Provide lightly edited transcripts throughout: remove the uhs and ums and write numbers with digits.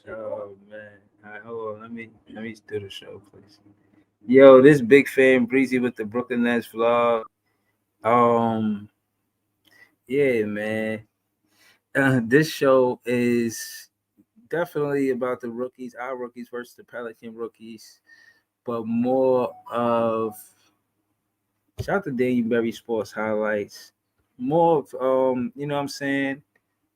Oh man. All right, hold on. Let me do the show, please. Yo, this big fan Breezy with the Brooklyn Nets vlog. Um, yeah, man. This show is definitely about the rookies, our rookies versus the Pelican rookies, but more of shout out to Daniel Berry Sports highlights. More of you know what I'm saying?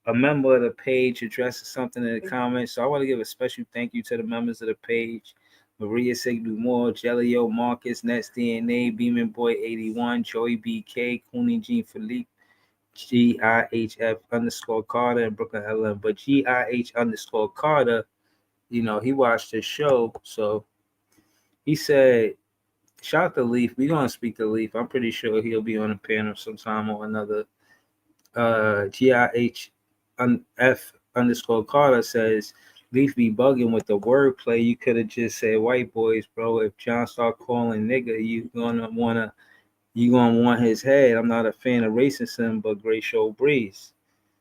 A member of the page addresses something in the comments. So I want to give a special thank you to the members of the page. Maria Sigdu Moore, Jellio Marcus, Nets DNA, Beeman Boy 81, Joey BK, Cooney Jean Philippe, GIHF underscore Carter, and Brooklyn LM. But GIH underscore Carter, you know, he watched the show. So he said, shout out to Leaf. We're going to speak to Leaf. I'm pretty sure he'll be on a panel sometime or another. GIH F underscore Carter says, Leaf be bugging with the wordplay. You could have just said white boys, bro. If John start calling nigga, you gonna want his head. I'm not a fan of racism, but great show Breeze.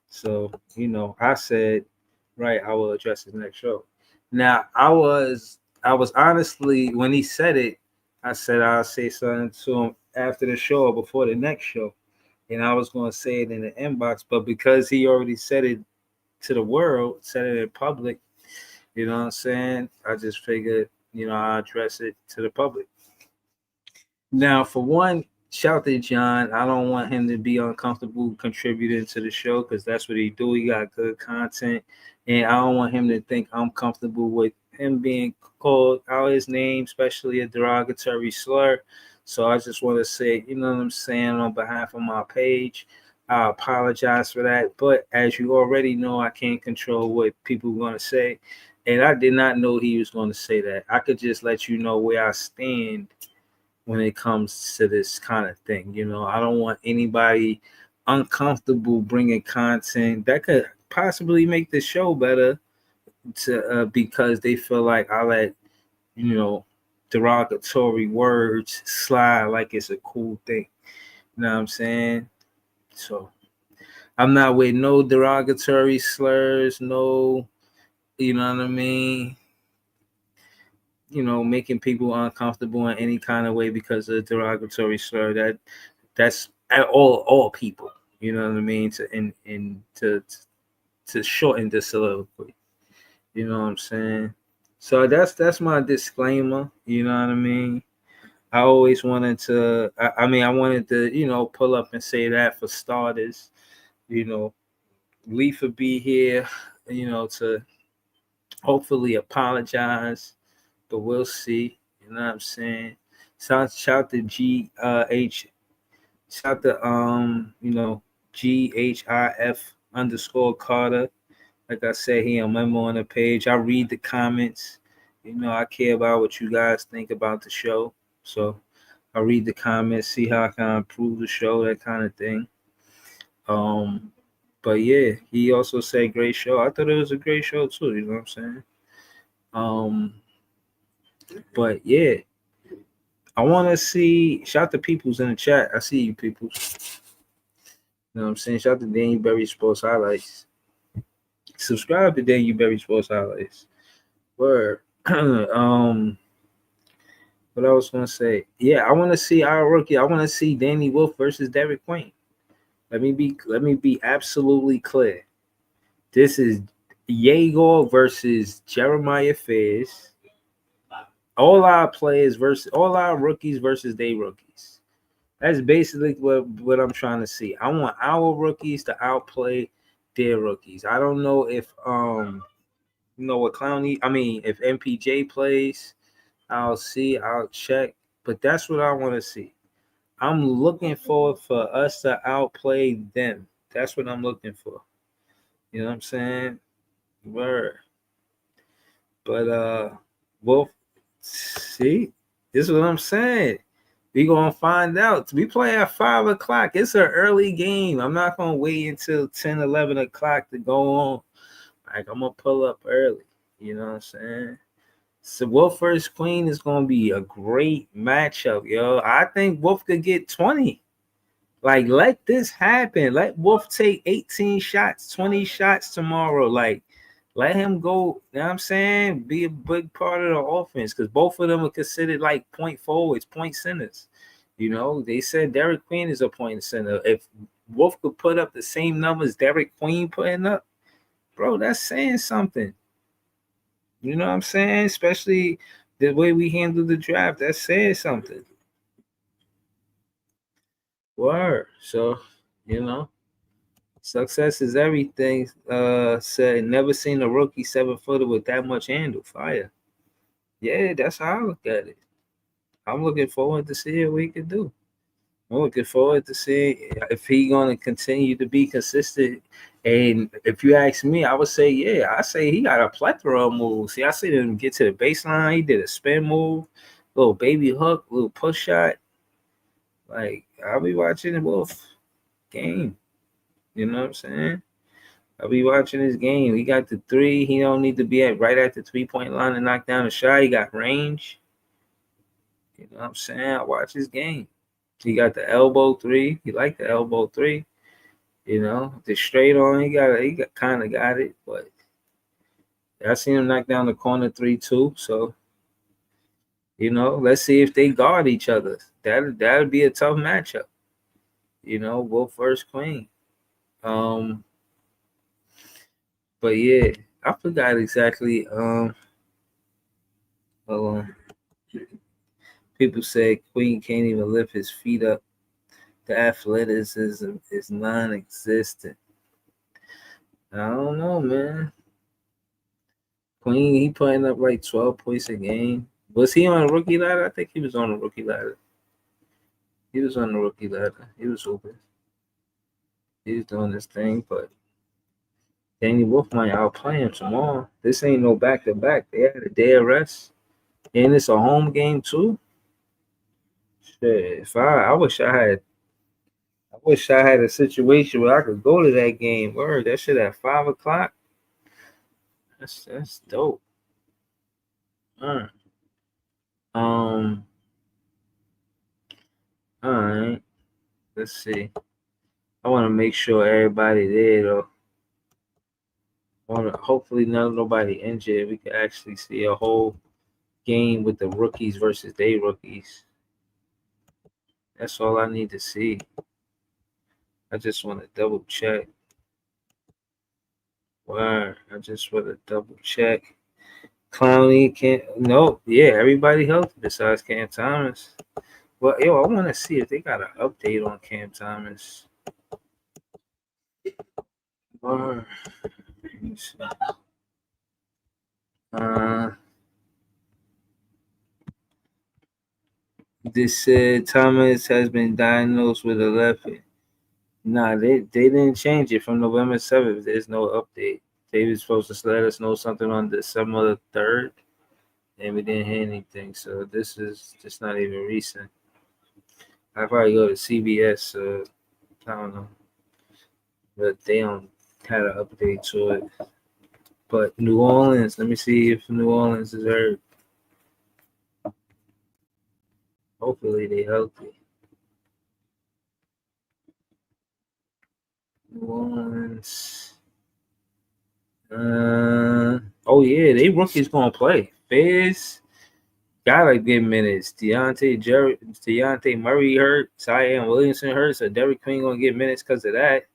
So, you know, I said, right, I will address his next show. Now I was honestly when he said it, I said I'll say something to him after the show or before the next show. And I was gonna say it in the inbox, but because he already said it to the world, said it in public, you know what I'm saying? I just figured, you know, I'll address it to the public. Now, for one, shout to John. I don't want him to be uncomfortable contributing to the show because that's what he do. He got good content, and I don't want him to think I'm comfortable with him being called out his name, especially a derogatory slur. So I just want to say, you know what I'm saying, on behalf of my page, I apologize for that. But as you already know, I can't control what people are going to say. And I did not know he was going to say that. I could just let you know where I stand when it comes to this kind of thing. You know, I don't want anybody uncomfortable bringing content that could possibly make the show better to because they feel like I let, you know, derogatory words slide like it's a cool thing. You know what I'm saying? So I'm not with no derogatory slurs, no, you know what I mean? You know, making people uncomfortable in any kind of way because of derogatory slur. That's at all people. You know what I mean? To shorten the soliloquy. You know what I'm saying? So that's my disclaimer. You know what I mean? I always wanted to. I wanted to, you know, pull up and say that for starters. You know, Leaf would be here. You know, to hopefully apologize, but we'll see. You know what I'm saying? Shout to H. Shout to you know, GHIF underscore Carter. Like I said, he a member on the page. I read the comments. You know, I care about what you guys think about the show. So I read the comments, see how I can improve the show, that kind of thing. But yeah, he also said great show. I thought it was a great show too, you know what I'm saying? But yeah, I want to see. Shout to peoples in the chat. I see you, peoples. You know what I'm saying? Shout to Daniel Berry Sports Highlights. Subscribe to Daniel Berry Sports Highlights. Word. What I was gonna say? Yeah, I want to see our rookie. I want to see Danny Wolf versus Derek Queen. Let me be absolutely clear. This is Yegor versus Jeremiah Fairs. All our players versus all our rookies versus they rookies. That's basically what I'm trying to see. I want our rookies to outplay their rookies. I don't know if you know what Clowney. I mean, if MPJ plays, I'll see. I'll check. But that's what I want to see. I'm looking for us to outplay them. That's what I'm looking for. You know what I'm saying? Word. But Wolf, see, this is what I'm saying. We gonna find out. We play at 5 o'clock. It's an early game. I'm not gonna wait until 10, 11 o'clock to go on. Like I'm gonna pull up early. You know what I'm saying? So Wolf versus Queen is gonna be a great matchup, yo. I think Wolf could get 20. Like, let this happen. Let Wolf take 18 shots, 20 shots tomorrow. Like, let him go, you know what I'm saying? Be a big part of the offense because both of them are considered like point forwards, point centers. You know, they said Derek Queen is a point center. If Wolf could put up the same numbers Derek Queen putting up, bro, that's saying something. You know what I'm saying? Especially the way we handle the draft, that's saying something. Word. So, you know. Success is everything. Said never seen a rookie 7-footer with that much handle. Fire. Yeah, that's how I look at it. I'm looking forward to see what he can do. I'm looking forward to see if he gonna continue to be consistent. And if you ask me, I would say, yeah, I say he got a plethora of moves. See, I see him get to the baseline. He did a spin move, little baby hook, little push shot. Like I'll be watching the Wolf game. You know what I'm saying? I'll be watching this game. He got the three. He don't need to be at right at the 3-point line to knock down a shot. He got range. You know what I'm saying? I watch his game. He got the elbow three. He like the elbow three. You know, the straight on. He got kind of got it, but I seen him knock down the corner three too. So you know, let's see if they guard each other. That'll be a tough matchup. You know, Wolf versus Queen. Um, but yeah, I forgot exactly. Hold on. People say Queen can't even lift his feet up. The athleticism is non-existent. I don't know, man. Queen, he putting up like 12 points a game. Was he on a rookie ladder? I think he was on a rookie ladder. He was on the rookie ladder. He was open. He was doing this thing, but Danny Wolf might outplay him tomorrow. This ain't no back-to-back. They had a day of rest. And it's a home game too. Shit, if I wish I had a situation where I could go to that game. Word, that shit at 5 o'clock. That's dope. All right. All right. Let's see. I want to make sure everybody there though. Hopefully nobody injured. We can actually see a whole game with the rookies versus they rookies. That's all I need to see. I just want to double check. Word. I just want to double check. Clowney can't. No, yeah, everybody healthy besides Cam Thomas. Well, yo, I want to see if they got an update on Cam Thomas. Word. Let me see. This said Thomas has been diagnosed with a left. Nah, they didn't change it from November 7th. There's no update. They were supposed to let us know something on December 3rd, and we didn't hear anything. So this is just not even recent. I probably go to CBS. I don't know, but they don't have an update to it. But New Orleans, let me see if New Orleans is hurt. Hopefully they healthy. New Orleans. Oh yeah, they rookies gonna play. Fizz gotta get minutes. Deontay Murray hurt. Zion Williamson hurt. So Derek Queen gonna get minutes because of that.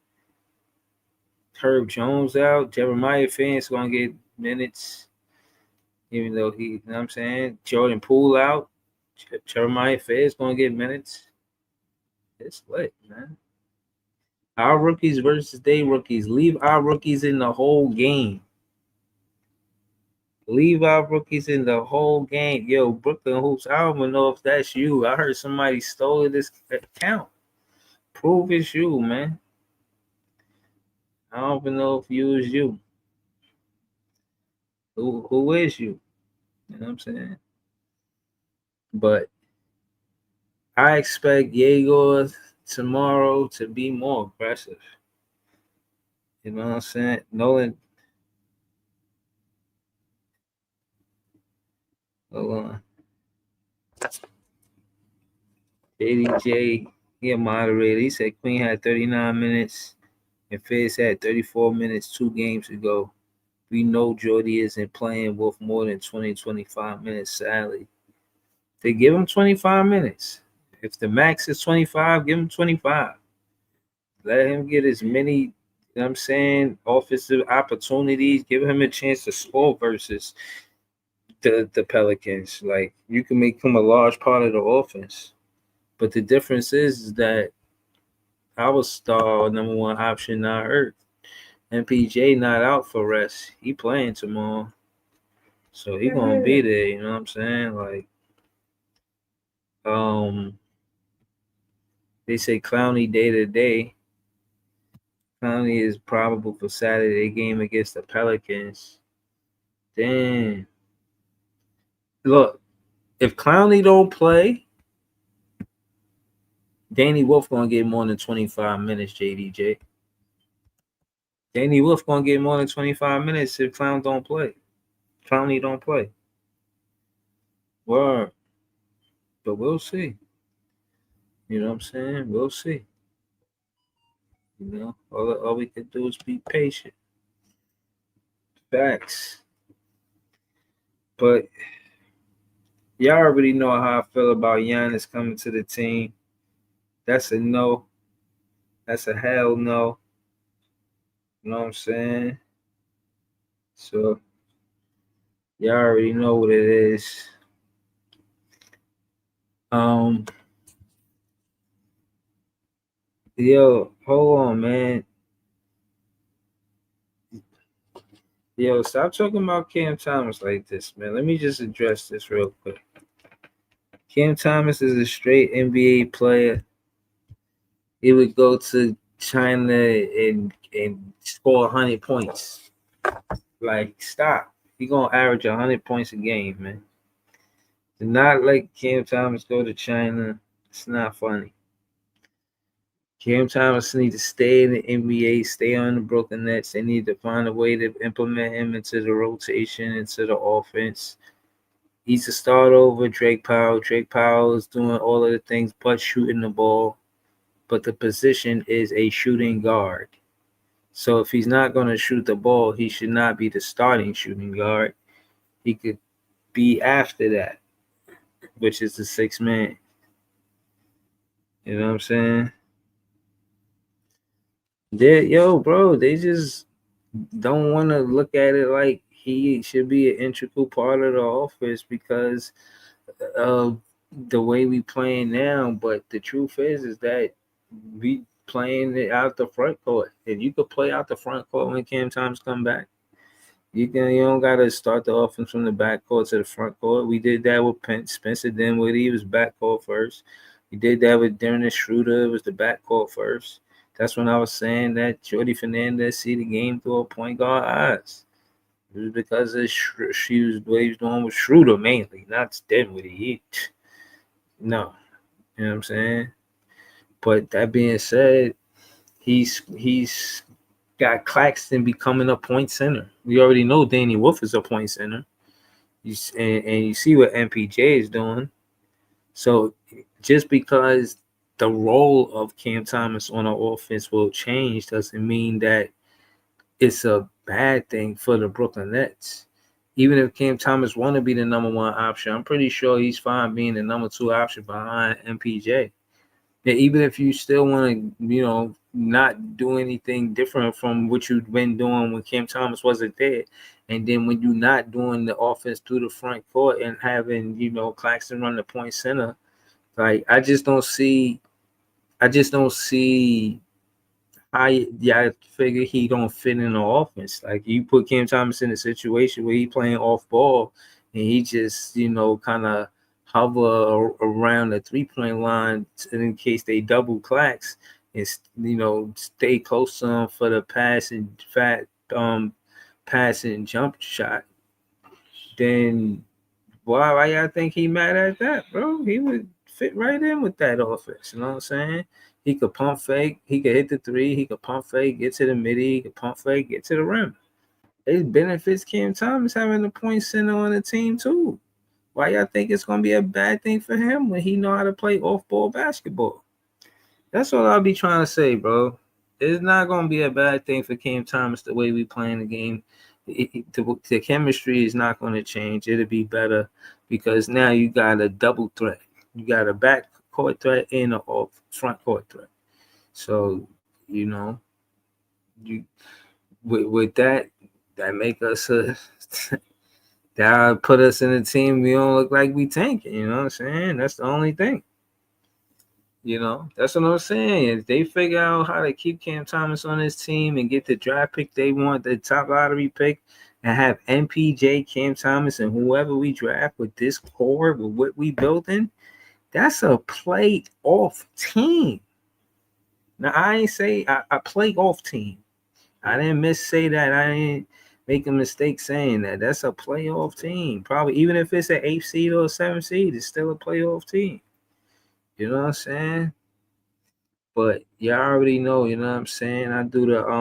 Herb Jones out. Jeremiah Fans gonna get minutes, even though he, you know what I'm saying? Jordan Poole out. Jeremiah Fans gonna get minutes. It's lit, man. Our rookies versus they rookies. Leave our rookies in the whole game. Leave our rookies in the whole game. Yo, Brooklyn Hoops, I don't even know if that's you. I heard somebody stole this account. Prove it's you, man. I don't even know if you is you. Who is you? You know what I'm saying? But I expect Yegor tomorrow to be more aggressive. You know what I'm saying? Nolan, hold on. JDJ, he a moderator. He said Queen had 39 minutes and Fizz had 34 minutes 2 games ago. We know Jordy isn't playing with more than 20, 25 minutes sadly. They give him 25 minutes. If the max is 25, give him 25. Let him get as many, you know what I'm saying, offensive opportunities. Give him a chance to score versus the Pelicans. Like, you can make him a large part of the offense. But the difference is that our star number one option not hurt. MPJ not out for rest. He playing tomorrow. So he gonna be there, you know what I'm saying? Like, they say Clowney day to day. Clowney is probable for Saturday game against the Pelicans. Damn. Look, if Clowney don't play, Danny Wolf gonna get more than 25 minutes, JDJ. Danny Wolf gonna get more than 25 minutes if Clowney don't play. Clowney don't play. Word. But we'll see. You know what I'm saying? We'll see. You know, all we can do is be patient. Facts. But y'all already know how I feel about Giannis coming to the team. That's a no. That's a hell no. You know what I'm saying? So y'all already know what it is. Yo, hold on, man. Yo, stop talking about Cam Thomas like this, man. Let me just address this real quick. Cam Thomas is a straight NBA player. He would go to China and score 100 points. Like, stop. He gonna average 100 points a game, man. Do not let Cam Thomas go to China. It's not funny. Cam Thomas needs to stay in the NBA, stay on the Brooklyn Nets. They need to find a way to implement him into the rotation, into the offense. He's a start over Drake Powell. Drake Powell is doing all of the things but shooting the ball. But the position is a shooting guard. So if he's not going to shoot the ball, he should not be the starting shooting guard. He could be after that, which is the sixth man. You know what I'm saying? They just don't want to look at it like he should be an integral part of the offense because of the way we playing now. But the truth is that we playing it out the front court. If you could play out the front court when Cam Thomas come back, you don't gotta start the offense from the back court to the front court. We did that with Spencer Dinwiddie. He was back court first. We did that with Dennis Schroeder. It was the back court first. That's when I was saying that Jordy Fernandez see the game through a point guard eyes. It was because of what he was doing with Schroeder mainly, not Dinwiddie. No, you know what I'm saying. But that being said, he's got Claxton becoming a point center. We already know Danny Wolf is a point center. And you see what MPJ is doing. So just because the role of Cam Thomas on the offense will change doesn't mean that it's a bad thing for the Brooklyn Nets. Even if Cam Thomas want to be the number one option, I'm pretty sure he's fine being the number two option behind MPJ. Yeah, even if you still want to, not do anything different from what you've been doing when Cam Thomas wasn't there, and then when you're not doing the offense through the front court and having, Claxton run the point center, like I just don't see how I figure he don't fit in the offense. Like you put Cam Thomas in a situation where he playing off ball and he just, kind of hover around the 3-point line in case they double Clax and, stay close to him for the pass and jump shot. Then why y'all think he mad at that, bro? He would fit right in with that offense. You know what I'm saying? He could pump fake. He could hit the three. He could pump fake, get to the midi. He could pump fake, get to the rim. It benefits Cam Thomas having the point center on the team too. Why y'all think it's gonna be a bad thing for him when he know how to play off-ball basketball? That's what I'll be trying to say, bro. It's not gonna be a bad thing for Cam Thomas the way we playing the game. The chemistry is not going to change. It'll be better because now you got a double threat. You got a back court threat and a front court threat. So you know, you with that make us that put us in a team. We don't look like we tanking. You know what I'm saying? That's the only thing. That's what I'm saying. If they figure out how to keep Cam Thomas on his team and get the draft pick they want, the top lottery pick, and have MPJ, Cam Thomas, and whoever we draft with this core, with what we building, that's a playoff team. Now, I ain't say a playoff team. I didn't say that. I didn't make a mistake saying that. That's a playoff team. Probably even if it's an 8th seed or a 7th seed, it's still a playoff team. You know what I'm saying? But y'all already know, you know what I'm saying? I do the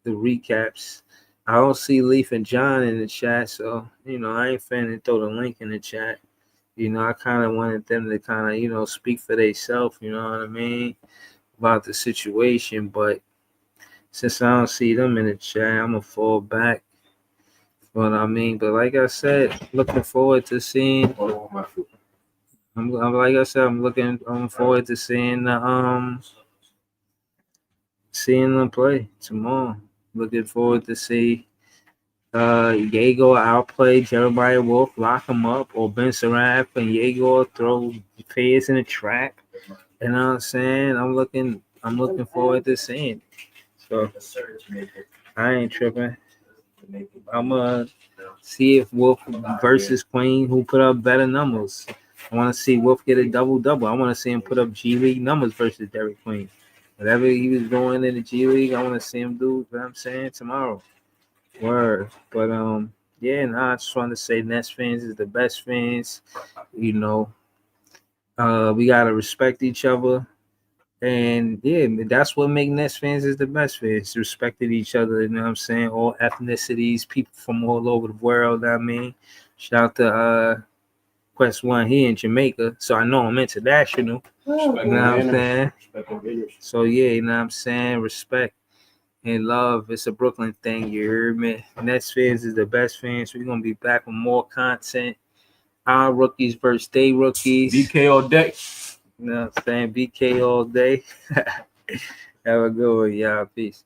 recaps. I don't see Leaf and John in the chat, so I ain't finna throw the link in the chat. I kind of wanted them to kind of speak for themselves, you know what I mean, about the situation. But since I don't see them in the chat, I'm gonna fall back. But like I said, looking forward to seeing. I'm like I said, I'm forward to seeing them play tomorrow. Looking forward to see Yago outplay Jeremiah Wolf, lock him up, or Ben Saraf and Yago throw Fayez in a trap. You know what I'm saying? I'm looking forward to seeing it. So I ain't tripping. I'm gonna see if Wolf versus Queen who put up better numbers. I want to see Wolf get a double-double. I want to see him put up G League numbers versus Derek Queen. Whatever he was doing in the G League, I want to see him do. You know what I'm saying, tomorrow. Word. But I just want to say Nets fans is the best fans. We gotta respect each other. And that's what make Nets fans is the best fans. Respected each other, you know what I'm saying? All ethnicities, people from all over the world, I mean. Shout out to Quest One, he in Jamaica. So I know I'm international. You know what I'm saying? So you know what I'm saying? Respect and love. It's a Brooklyn thing, you heard me? Nets fans is the best fans. We're gonna be back with more content. Our rookies versus day rookies. BK all day. You know what I'm saying? BK all day. Have a good one, y'all. Peace.